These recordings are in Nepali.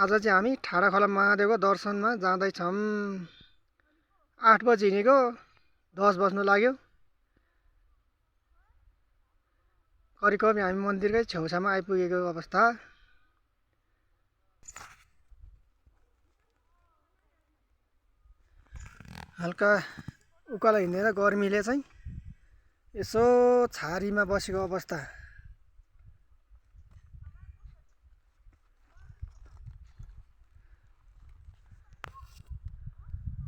आज चाहिँ हामी ठाडाखोला महादेवको दर्शनमा जाँदैछौँ। 8 बजी हिँडेको 10 बज्नु लाग्यो। करिब हामी मन्दिरकै छेउछाउमा आइपुगेको अवस्था। हल्का उकालो हिँडेर गर्मीले चाहिँ यसो छारीमा बसेको अवस्था।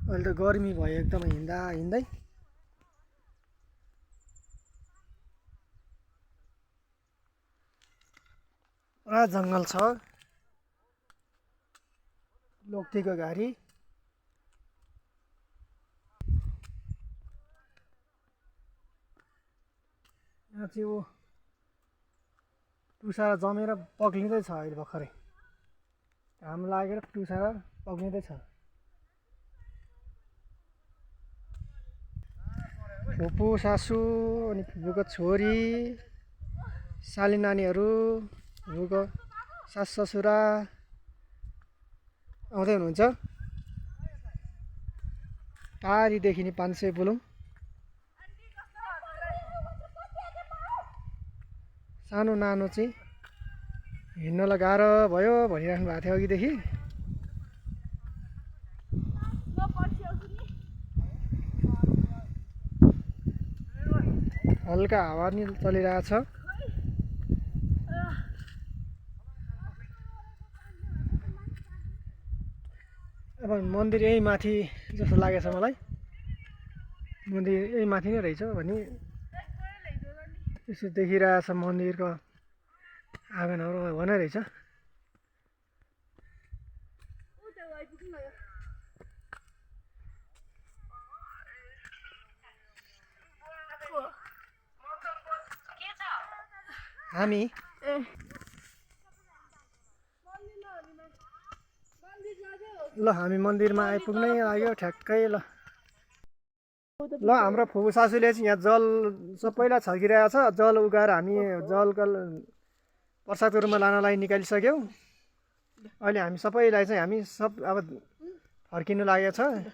अहिले त गर्मी भयो एकदमै हिँड्दा हिँड्दै। पुरा जङ्गल छ। लोकटीको घारी। यहाँ चाहिँ ऊ टुसा जमेर पग्लिँदैछ अहिले भर्खरै। घाम लागेर टुसा पग्लिँदैछ। फुपू सासू अनि फुपूको छोरी, साली नानीहरू, फुपूको सास ससुरा आउँदै हुनुहुन्छ। टाढीदेखि नि 500 बुलुङ। सानो नानो चाहिँ हिँड्नलाई गाह्रो भयो भनिराख्नु भएको थियो अघिदेखि। हल्का हावा नि चलिरहेछ। अब मन्दिर यही माथि जस्तो लागेछ मलाई। मन्दिर यही माथि नै रहेछ भने यसो देखिरहेछ मन्दिरको आँगनहरू भनै रहेछ। हामी ल हामी मन्दिरमा आइपुग्नै लाग्यो ठ्याक्कै। ल हाम्रो फुपू सासूले चाहिँ यहाँ जल सबैलाई छर्किरहेछ। जल उगाएर हामी जलको प्रसादको रूपमा लानलाई निकालिसक्यौँ। अहिले हामी सबैलाई चाहिँ हामी सब अब फर्किनु लागेको छ।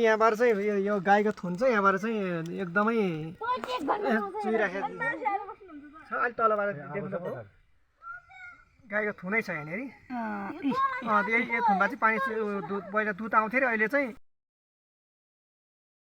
यहाँबाट चाहिँ यो गाईको थुन चाहिँ यहाँबाट चाहिँ एकदमै चुइराखेको छ। अलिक तलबाट देख्नुभयो गाईको थुनै छ यहाँनिर। यही थुनमा चाहिँ पानी पहिला दुध आउँथ्यो अरे अहिले चाहिँ